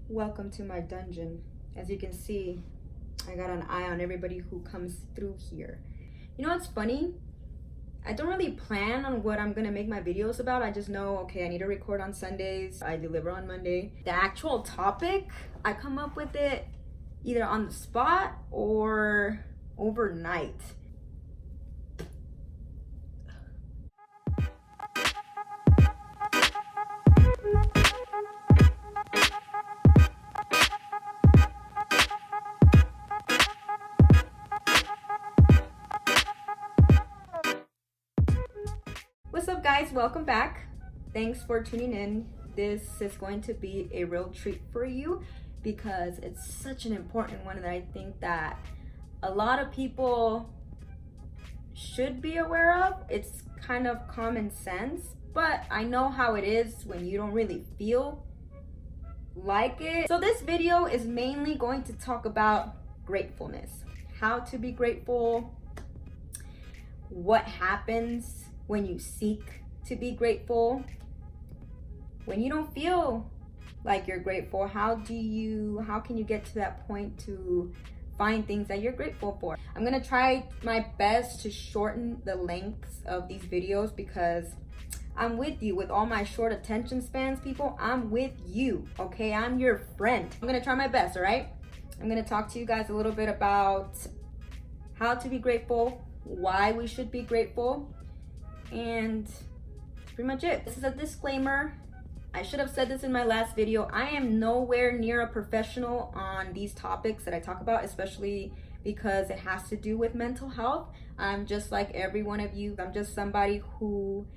Welcome to my dungeon. As you can see, I got an eye on everybody who comes through here. You know what's funny? I don't really plan on what I'm gonna make my videos about. I just know, okay, I need to record on Sundays. I deliver on Monday. The actual topic, I come up with it either on the spot or overnight. What's up, guys? Welcome back. Thanks for tuning in. This is going to be a real treat for you because it's such an important one that I think that a lot of people should be aware of. It's kind of common sense, but I know how it is when you don't really feel like it. So this video is mainly going to talk about gratefulness, how to be grateful, what happens when you seek to be grateful, when you don't feel like you're grateful, how can you get to that point to find things that you're grateful for. I'm gonna try my best to shorten the lengths of these videos because I'm with you. With all my short attention spans, people, I'm with you, okay? I'm your friend. I'm gonna try my best, all right? I'm gonna talk to you guys a little bit about how to be grateful, why we should be grateful, and that's pretty much it. This is a disclaimer. I should have said this in my last video. I am nowhere near a professional on these topics that I talk about, especially because it has to do with mental health. I'm just like every one of you. I'm just somebody who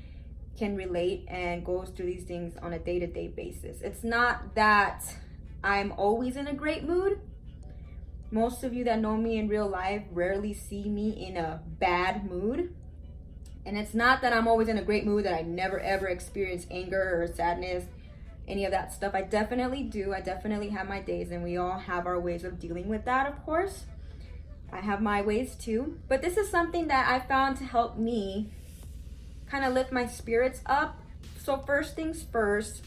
can relate and goes through these things on a day-to-day basis. It's not that I'm always in a great mood. Most of you that know me in real life rarely see me in a bad mood. And it's not that I'm always in a great mood, that I never ever experience anger or sadness, any of that stuff. I definitely do. I definitely have my days, and we all have our ways of dealing with that, of course. I have my ways too. But this is something that I found to help me kind of lift my spirits up. So first things first,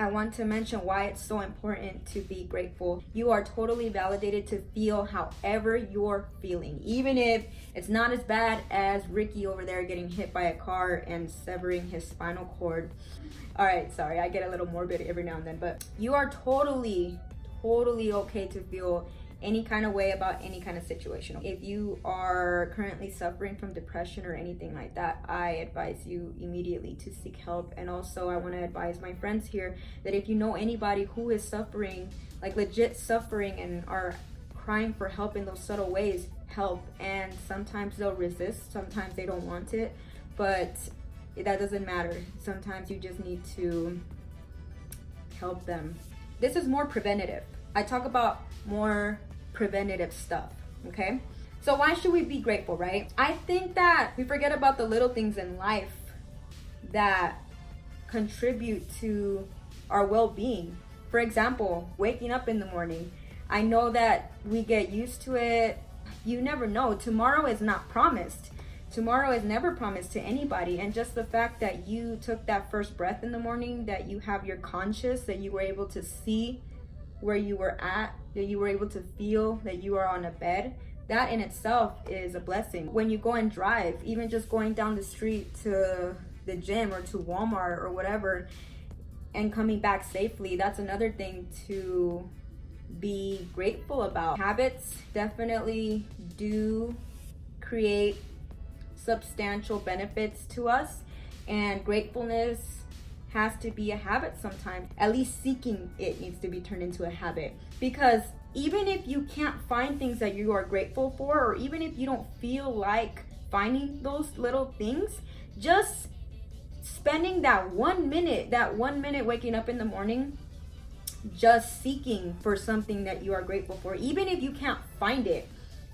I want to mention why it's so important to be grateful. You are totally validated to feel however you're feeling, even if it's not as bad as Ricky over there getting hit by a car and severing his spinal cord. All right, sorry, I get a little morbid every now and then, but you are totally okay to feel any kind of way about any kind of situation. If you are currently suffering from depression or anything like that, I advise you immediately to seek help. And also I want to advise my friends here that if you know anybody who is suffering, like legit suffering, and are crying for help in those subtle ways, help. And sometimes they'll resist, sometimes they don't want it, but that doesn't matter. Sometimes you just need to help them. This is more preventative. I talk about more preventative stuff, okay? So why should we be grateful, right? I think that we forget about the little things in life that contribute to our well-being. For example, waking up in the morning. I know that we get used to it. You never know. Tomorrow is not promised. Tomorrow is never promised to anybody. And just the fact that you took that first breath in the morning, that you have your conscious, that you were able to see where you were at, that you were able to feel that you are on a bed, that in itself is a blessing. When you go and drive, even just going down the street to the gym or to Walmart or whatever and coming back safely, that's another thing to be grateful about. Habits definitely do create substantial benefits to us, and gratefulness has to be a habit sometimes. At least seeking it needs to be turned into a habit, because even if you can't find things that you are grateful for, or even if you don't feel like finding those little things, just spending that 1 minute waking up in the morning, just seeking for something that you are grateful for, even if you can't find it,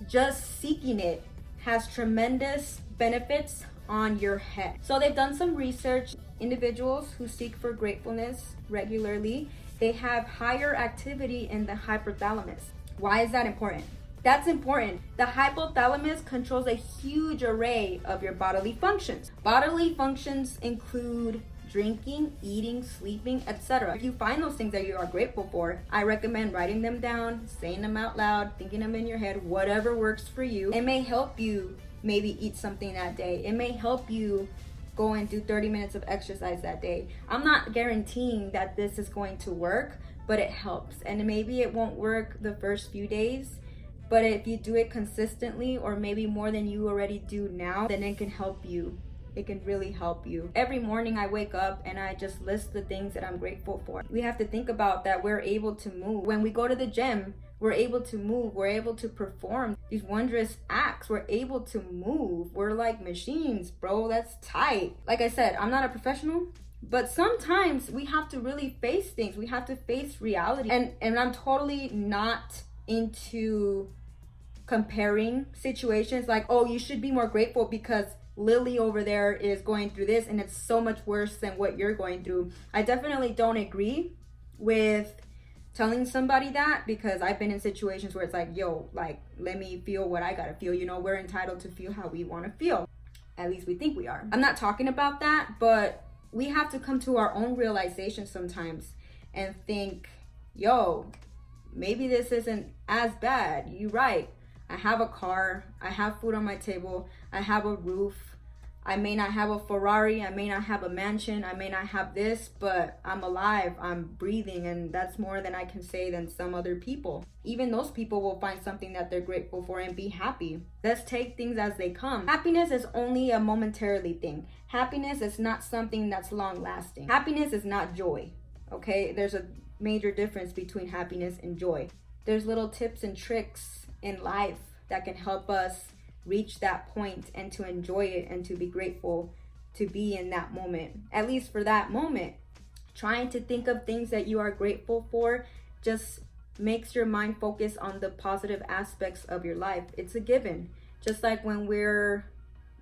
just seeking it has tremendous benefits on your head. So they've done some research. Individuals who seek for gratefulness regularly, they have higher activity in the hypothalamus. Why is that important? That's important. The hypothalamus controls a huge array of your bodily functions. Bodily functions include drinking, eating, sleeping, etc. If you find those things that you are grateful for, I recommend writing them down, saying them out loud, thinking them in your head, whatever works for you. It may help you maybe eat something that day. It may help you go and do 30 minutes of exercise that day. I'm not guaranteeing that this is going to work, but it helps. And maybe it won't work the first few days, but if you do it consistently, or maybe more than you already do now, then it can help you. It can really help you. Every morning I wake up and I just list the things that I'm grateful for. We have to think about that we're able to move. When we go to the gym, we're able to move. We're able to perform these wondrous acts. We're able to move. We're like machines, bro. That's tight. Like I said, I'm not a professional, but sometimes we have to really face things. We have to face reality. And I'm totally not into comparing situations like, oh, you should be more grateful because Lily over there is going through this and it's so much worse than what you're going through. I definitely don't agree with telling somebody that, because I've been in situations where it's like, yo, like, let me feel what I gotta feel. You know, we're entitled to feel how we want to feel. At least we think we are. I'm not talking about that, but we have to come to our own realization sometimes and think, yo, maybe this isn't as bad. You're right. I have a car. I have food on my table. I have a roof. I may not have a Ferrari. I may not have a mansion. I may not have this, but I'm alive. I'm breathing, and that's more than I can say than some other people. Even those people will find something that they're grateful for and be happy. Let's take things as they come. Happiness is only a momentarily thing. Happiness is not something that's long lasting. Happiness is not joy. Okay? There's a major difference between happiness and joy. There's little tips and tricks in life that can help us reach that point and to enjoy it and to be grateful to be in that moment. At least for that moment, trying to think of things that you are grateful for just makes your mind focus on the positive aspects of your life. It's a given. Just like when we're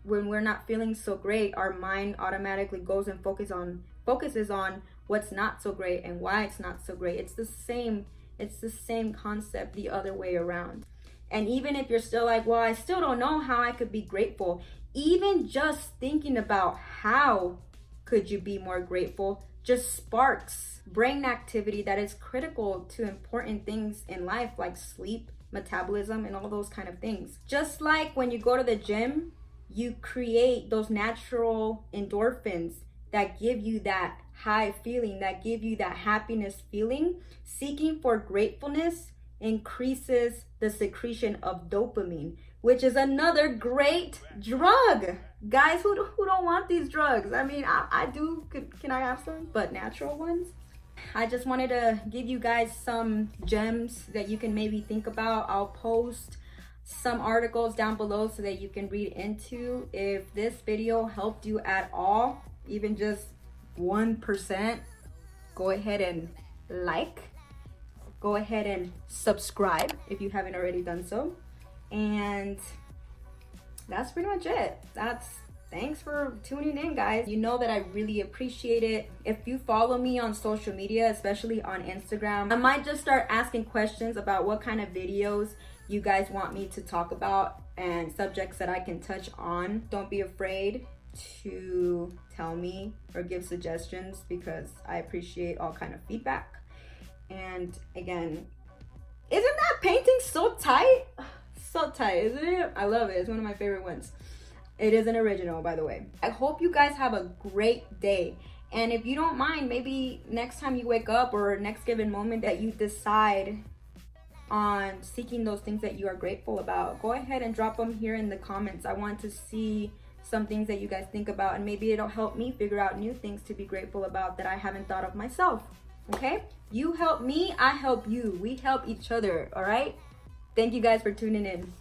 not feeling so great, our mind automatically goes and focuses on what's not so great and why it's not so great. It's the same concept the other way around. And even if you're still like, well, I still don't know how I could be grateful, even just thinking about how could you be more grateful just sparks brain activity that is critical to important things in life, like sleep, metabolism, and all those kind of things. Just like when you go to the gym, you create those natural endorphins that give you that high feeling, that give you that happiness feeling. Seeking for gratefulness increases the secretion of dopamine, which is another great drug. Guys, who don't want these drugs? I mean, I do. Can I have some? But natural ones? I just wanted to give you guys some gems that you can maybe think about. I'll post some articles down below so that you can read into. If this video helped you at all, even just 1%, go ahead and like. Go ahead and subscribe if you haven't already done so. And that's pretty much it. Thanks for tuning in, guys. You know that I really appreciate it. If you follow me on social media, especially on Instagram, I might just start asking questions about what kind of videos you guys want me to talk about and subjects that I can touch on. Don't be afraid to tell me or give suggestions, because I appreciate all kind of feedback. And again, isn't that painting so tight? So tight, isn't it? I love it. It's one of my favorite ones. It is an original, by the way. I hope you guys have a great day. And if you don't mind, maybe next time you wake up or next given moment that you decide on seeking those things that you are grateful about, go ahead and drop them here in the comments. I want to see some things that you guys think about, and maybe it'll help me figure out new things to be grateful about that I haven't thought of myself. Okay? You help me, I help you. We help each other, all right? Thank you guys for tuning in.